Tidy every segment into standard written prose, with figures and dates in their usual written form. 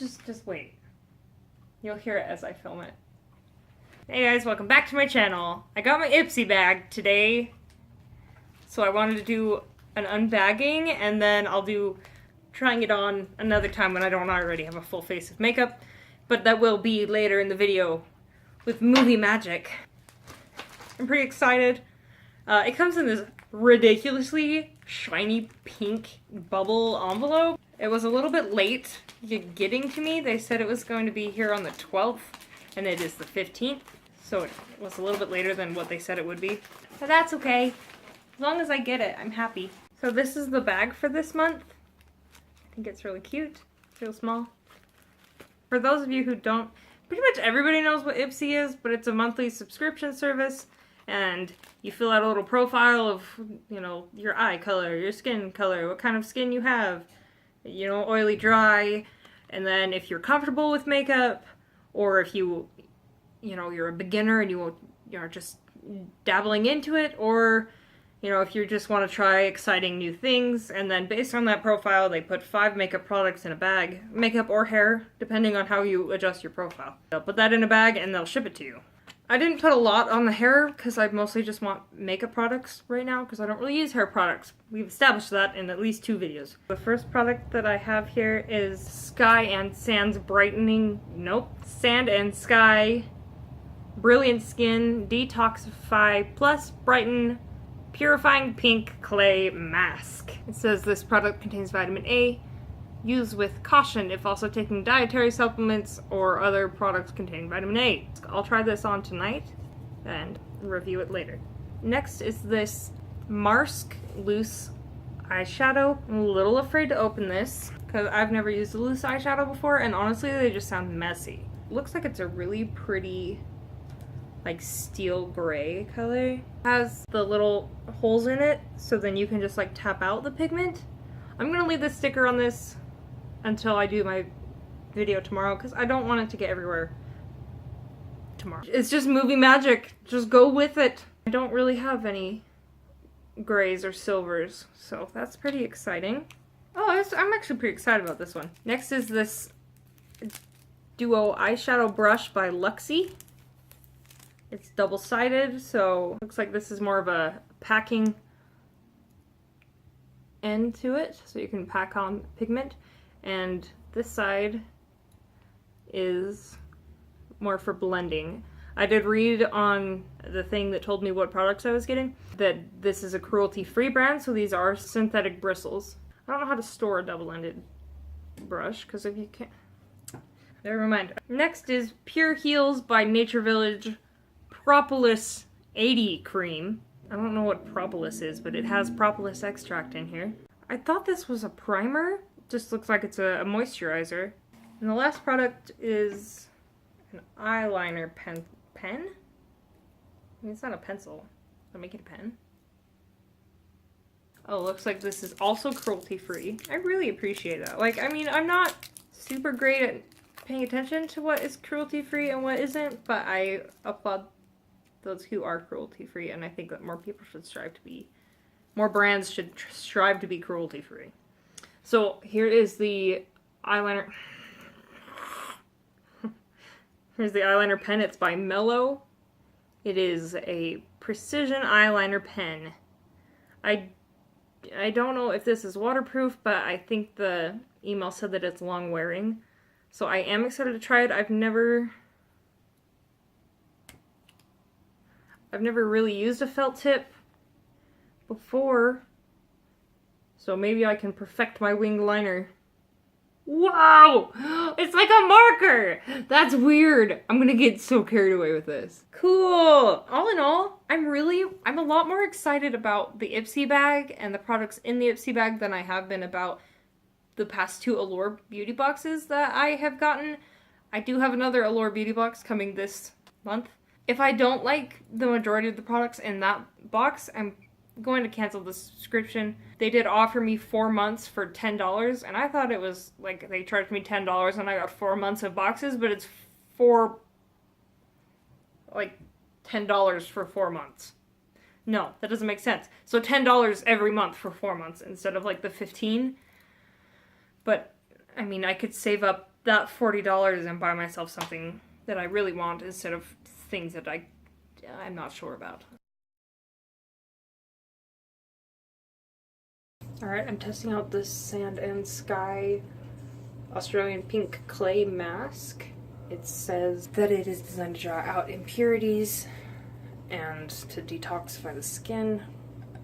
Just wait. You'll hear it as I film it. Hey guys, welcome back to my channel. I got my Ipsy bag today, so I wanted to do an unbagging, and then I'll do trying it on another time when I don't already have a full face of makeup, but that will be later in the video with movie magic. I'm pretty excited. It comes in this ridiculously shiny pink bubble envelope. It was a little bit late getting to me. They said it was going to be here on the 12th, and it is the 15th, so it was a little bit later than what they said it would be. But that's okay. As long as I get it, I'm happy. So this is the bag for this month. I think it's really cute. It's real small. For those of you who don't, pretty much everybody knows what Ipsy is, but it's a monthly subscription service, and you fill out a little profile of, you know, your eye color, your skin color, what kind of skin you have, you know, oily, dry, and then if you're comfortable with makeup, or if you know, you're a beginner and you're just dabbling into it, or, you know, if you just want to try exciting new things, and then based on that profile, they put 5 makeup products in a bag, makeup or hair, depending on how you adjust your profile. They'll put that in a bag and they'll ship it to you. I didn't put a lot on the hair because I mostly just want makeup products right now because I don't really use hair products. We've established that in at least 2 videos. The first product that I have here is Sky and Sand's Brightening, Sand and Sky Brilliant Skin Detoxify Plus Brighten Purifying Pink Clay Mask. It says this product contains vitamin A. Use with caution if also taking dietary supplements or other products containing vitamin A. I'll try this on tonight and review it later. Next is this Marsk Loose Eyeshadow. I'm a little afraid to open this because I've never used a loose eyeshadow before, and honestly they just sound messy. Looks like it's a really pretty, like, steel gray color. It has the little holes in it, so then you can just like tap out the pigment. I'm gonna leave the sticker on this until I do my video tomorrow because I don't want it to get everywhere tomorrow. It's just movie magic. Just go with it. I don't really have any grays or silvers, so that's pretty exciting. Oh, I'm actually pretty excited about this one. Next is this Duo Eyeshadow Brush by Luxie. It's double-sided, so looks like this is more of a packing end to it, so you can pack on pigment. And this side is more for blending. I did read on the thing that told me what products I was getting that this is a cruelty-free brand, so these are synthetic bristles. I don't know how to store a double-ended brush, because if you can't... Never mind. Next is Pure Heals by Nature Village Propolis 80 Cream. I don't know what propolis is, but it has propolis extract in here. I thought this was a primer. Just looks like it's a moisturizer. And the last product is an eyeliner pen? I mean, it's not a pencil. I'll make it a pen. Oh, looks like this is also cruelty-free. I really appreciate that. Like, I mean, I'm not super great at paying attention to what is cruelty-free and what isn't, but I applaud those who are cruelty-free, and I think that more people should strive to be, more brands should strive to be cruelty-free. So here is the eyeliner. Here's the eyeliner pen. It's by Mellow. It is a precision eyeliner pen. I don't know if this is waterproof, but I think the email said that it's long wearing. So I am excited to try it. I've never really used a felt tip before, so maybe I can perfect my winged liner. Wow! It's like a marker! That's weird. I'm gonna get so carried away with this. Cool! All in all, I'm a lot more excited about the Ipsy bag and the products in the Ipsy bag than I have been about the past 2 Allure Beauty boxes that I have gotten. I do have another Allure Beauty box coming this month. If I don't like the majority of the products in that box, I'm going to cancel the subscription. They did offer me 4 months for $10, and I thought it was like they charged me $10 and I got 4 months of boxes, but it's $10 for 4 months. No, that doesn't make sense. So $10 every month for 4 months instead of like the $15. But I mean, I could save up that $40 and buy myself something that I really want instead of things that I'm not sure about. Alright, I'm testing out this Sand and Sky Australian Pink Clay Mask. It says that it is designed to draw out impurities and to detoxify the skin.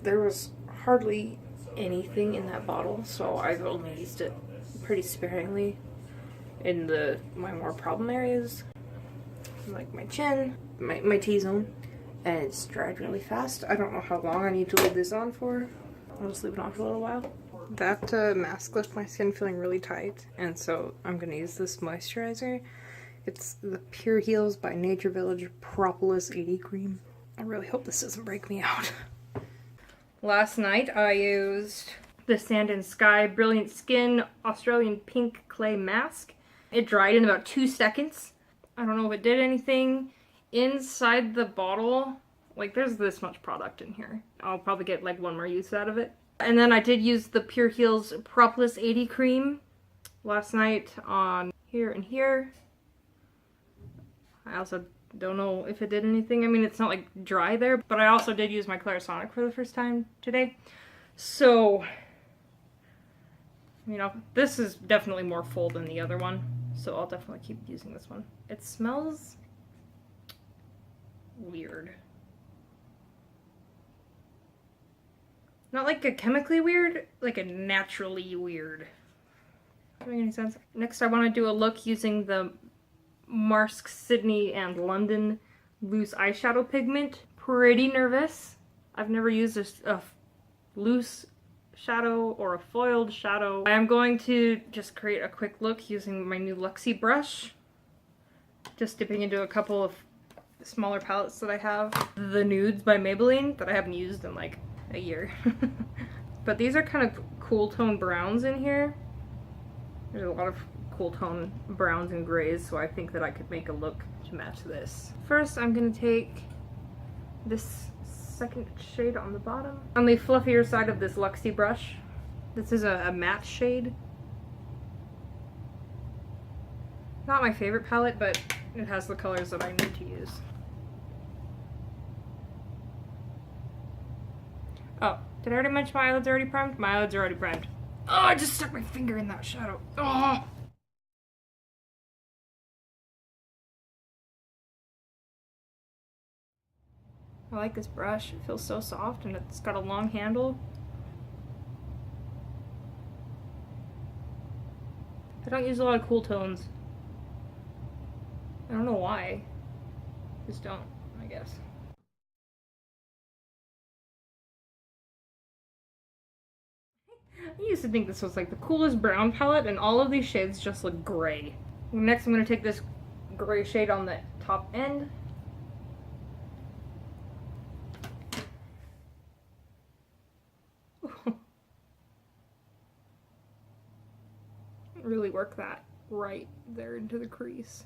There was hardly anything in that bottle, so I've only used it pretty sparingly in my more problem areas, like my chin, my T-zone, and it's dried really fast. I don't know how long I need to leave this on for. I'll just leave it on for a little while. That mask left my skin feeling really tight, and so I'm going to use this moisturizer. It's the Pure Heals by Nature Village Propolis 80 Cream. I really hope this doesn't break me out. Last night I used the Sand and Sky Brilliant Skin Australian Pink Clay Mask. It dried in about 2 seconds. I don't know if it did anything. Inside the bottle, like there's this much product in here. I'll probably get like one more use out of it. And then I did use the Pure Heals Propolis 80 Cream last night on here and here. I also don't know if it did anything. I mean, it's not like dry there, but I also did use my Clarisonic for the first time today. So, you know, this is definitely more full than the other one. So I'll definitely keep using this one. It smells weird. Not like a chemically weird, like a naturally weird. Does that make any sense? Next I want to do a look using the Marsk Sydney and London loose eyeshadow pigment. Pretty nervous. I've never used a loose shadow or a foiled shadow. I am going to just create a quick look using my new Luxie brush. Just dipping into a couple of smaller palettes that I have. The Nudes by Maybelline that I haven't used in like a year. But these are kind of cool tone browns in here. There's a lot of cool tone browns and grays, so I think that I could make a look to match this. First, I'm gonna take this second shade on the bottom. On the fluffier side of this Luxie brush, this is a matte shade. Not my favorite palette, but it has the colors that I need to use. Oh, did I already mention my eyelids are already primed? My eyelids are already primed. Oh, I just stuck my finger in that shadow. Oh! I like this brush. It feels so soft and it's got a long handle. I don't use a lot of cool tones. I don't know why. Just don't, I guess. I used to think this was like the coolest brown palette, and all of these shades just look gray. Next I'm going to take this gray shade on the top end. Really work that right there into the crease.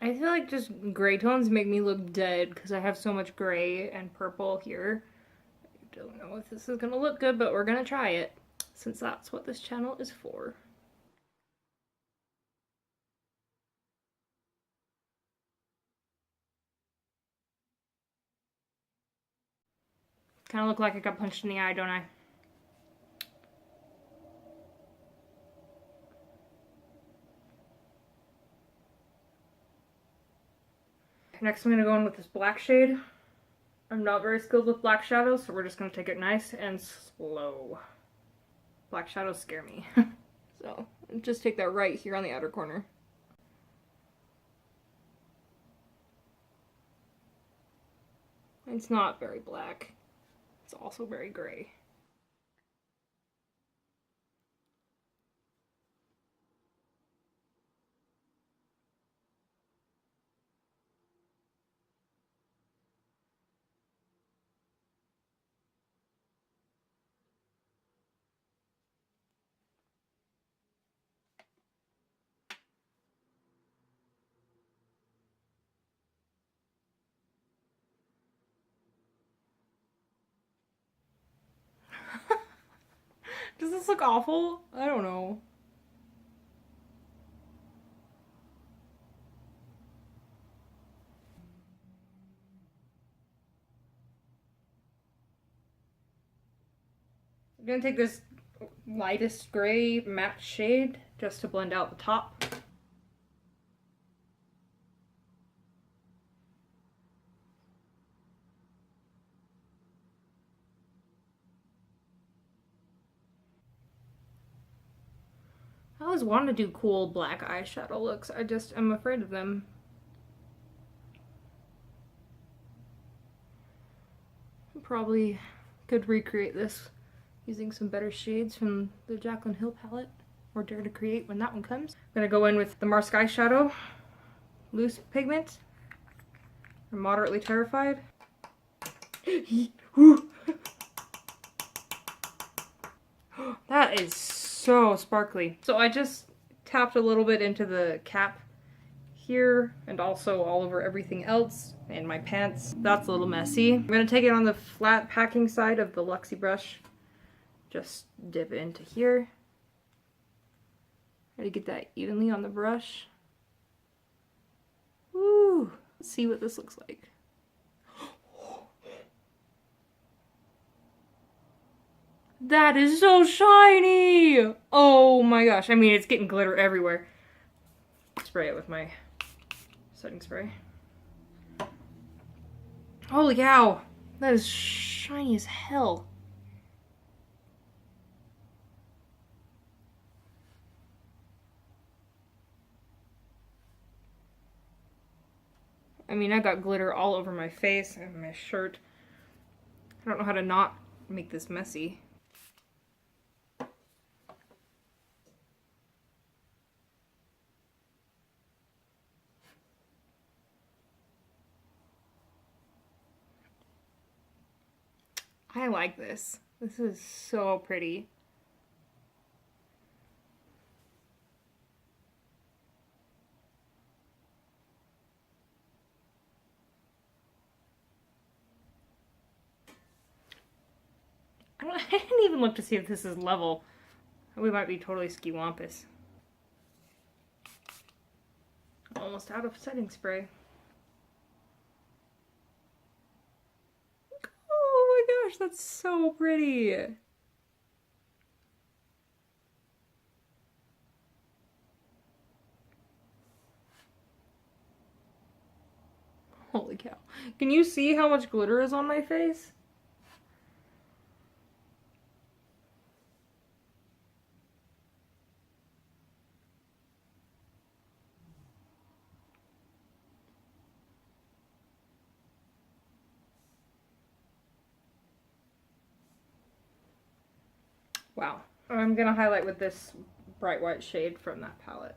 I feel like just gray tones make me look dead because I have so much gray and purple here. I don't know if this is gonna look good, but we're gonna try it since that's what this channel is for. Kind of look like I got punched in the eye, don't I? Next I'm going to go in with this black shade. I'm not very skilled with black shadows, so we're just going to take it nice and slow. Black shadows scare me. So, just take that right here on the outer corner. It's not very black. It's also very gray. Does this look awful? I don't know. I'm gonna take this lightest gray matte shade just to blend out the top. I always wanted to do cool black eyeshadow looks. I'm afraid of them. Probably could recreate this using some better shades from the Jaclyn Hill palette, or Dare to Create when that one comes. I'm gonna go in with the Marsk eyeshadow, loose pigment. I'm moderately terrified. That is so sparkly. So I just tapped a little bit into the cap here and also all over everything else and my pants. That's a little messy. I'm gonna take it on the flat packing side of the Luxie brush. Just dip it into here. Try to get that evenly on the brush. Woo! Let's see what this looks like. That is so shiny! Oh my gosh. I mean, it's getting glitter everywhere. Spray it with my setting spray. Holy cow! That is shiny as hell. I mean, I got glitter all over my face and my shirt. I don't know how to not make this messy. I like this. This is so pretty. I didn't even look to see if this is level. We might be totally ski-wampus. Almost out of setting spray. Oh my gosh, that's so pretty. Holy cow. Can you see how much glitter is on my face? Wow. I'm gonna highlight with this bright white shade from that palette.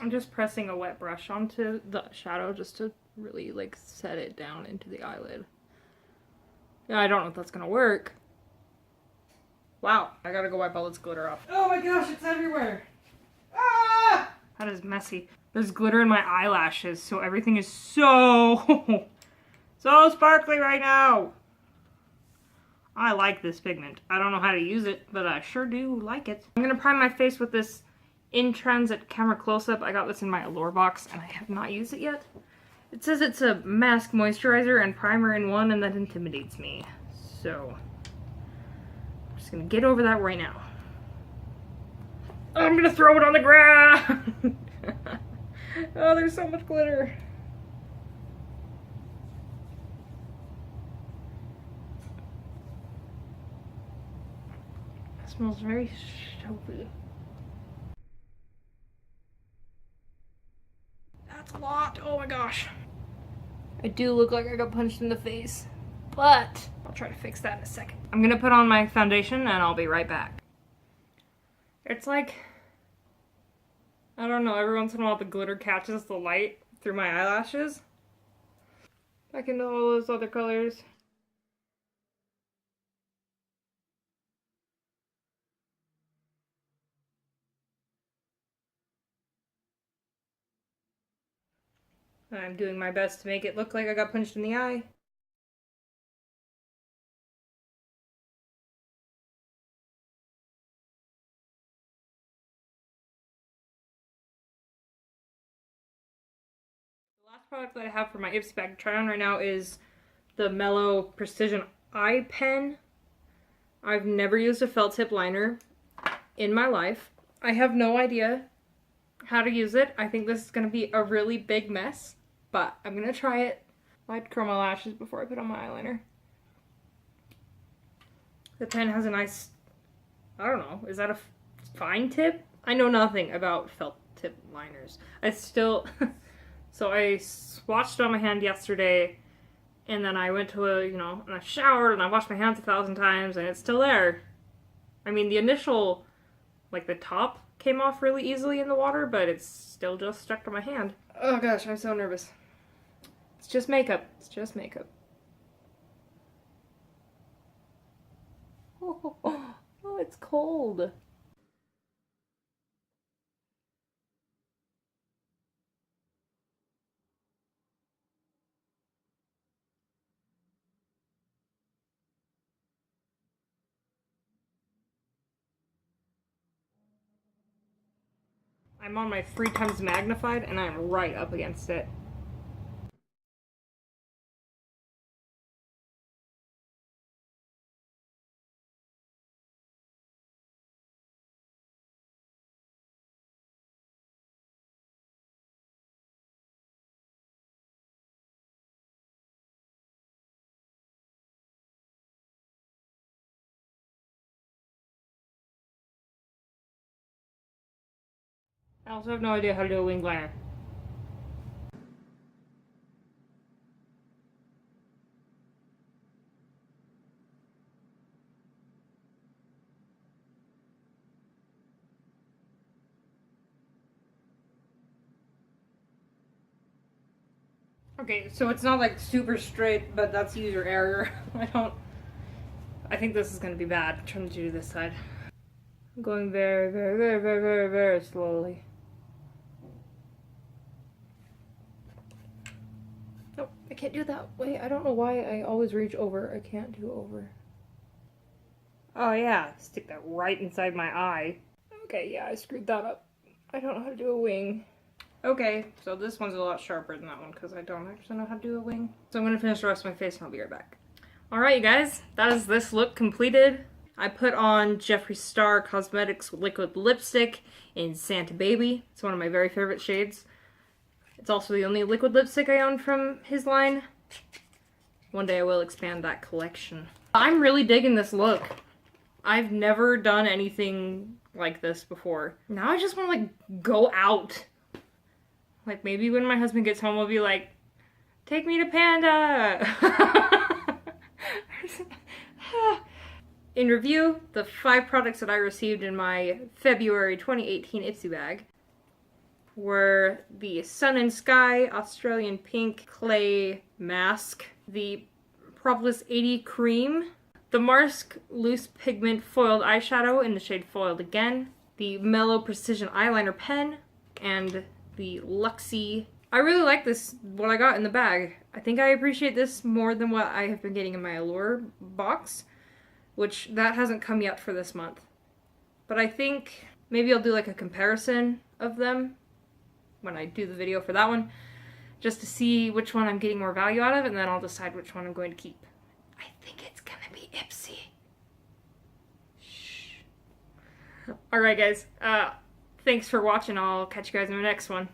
I'm just pressing a wet brush onto the shadow just to really like set it down into the eyelid. Yeah, I don't know if that's gonna work. Wow, I gotta go wipe all this glitter off. Oh my gosh, it's everywhere! Ah! That is messy. There's glitter in my eyelashes, so everything is so, so sparkly right now. I like this pigment. I don't know how to use it, but I sure do like it. I'm gonna prime my face with this In Transit Camera Close-Up. I got this in my Allure box, and I have not used it yet. It says it's a mask, moisturizer, and primer in one, and that intimidates me. So, I'm just gonna get over that right now. I'm gonna throw it on the ground! Oh, there's so much glitter. It smells very soapy. That's a lot. Oh my gosh. I do look like I got punched in the face, but I'll try to fix that in a second. I'm gonna put on my foundation and I'll be right back. It's like I don't know, every once in a while the glitter catches the light through my eyelashes. Back into all those other colors. I'm doing my best to make it look like I got punched in the eye. The last product that I have for my Ipsy bag to try on right now is the Mellow Precision Eye Pen. I've never used a felt tip liner in my life. I have no idea how to use it. I think this is going to be a really big mess, but I'm going to try it. I like to curl my lashes before I put on my eyeliner. The pen has a nice, I don't know, is that a fine tip? I know nothing about felt tip liners. So I swatched on my hand yesterday, and then I went to and I showered and I washed my hands 1,000 times and it's still there. I mean, the initial, like the top came off really easily in the water, but it's still just stuck to my hand. Oh gosh, I'm so nervous. It's just makeup. It's just makeup. Oh, it's cold. I'm on my 3x magnified and I'm right up against it. I also have no idea how to do a wing liner. Okay, so it's not like super straight, but that's user error. I think this is gonna be bad. I'm trying to do this side. I'm going very, very, very, very, very, very slowly. Nope, I can't do that. Wait, I don't know why I always reach over. I can't do over. Oh yeah, stick that right inside my eye. Okay, yeah, I screwed that up. I don't know how to do a wing. Okay, so this one's a lot sharper than that one because I don't actually know how to do a wing. So I'm gonna finish the rest of my face and I'll be right back. Alright, you guys, that is this look completed. I put on Jeffree Star Cosmetics liquid lipstick in Santa Baby. It's one of my very favorite shades. It's also the only liquid lipstick I own from his line. One day I will expand that collection. I'm really digging this look. I've never done anything like this before. Now I just want to like go out. Like maybe when my husband gets home, I'll be like, take me to Panda. In review, the 5 products that I received in my February 2018 Ipsy bag were the Sun and Sky Australian Pink Clay Mask, the Propolis 80 Cream, the Marsk Loose Pigment Foiled Eyeshadow in the shade Foiled Again, the Mellow Precision Eyeliner Pen, and the Luxie. I really like this, what I got in the bag. I think I appreciate this more than what I have been getting in my Allure box, which that hasn't come yet for this month. But I think maybe I'll do like a comparison of them when I do the video for that one, just to see which one I'm getting more value out of, and then I'll decide which one I'm going to keep. I think it's gonna be Ipsy. Shh. Alright guys, thanks for watching. I'll catch you guys in the next one.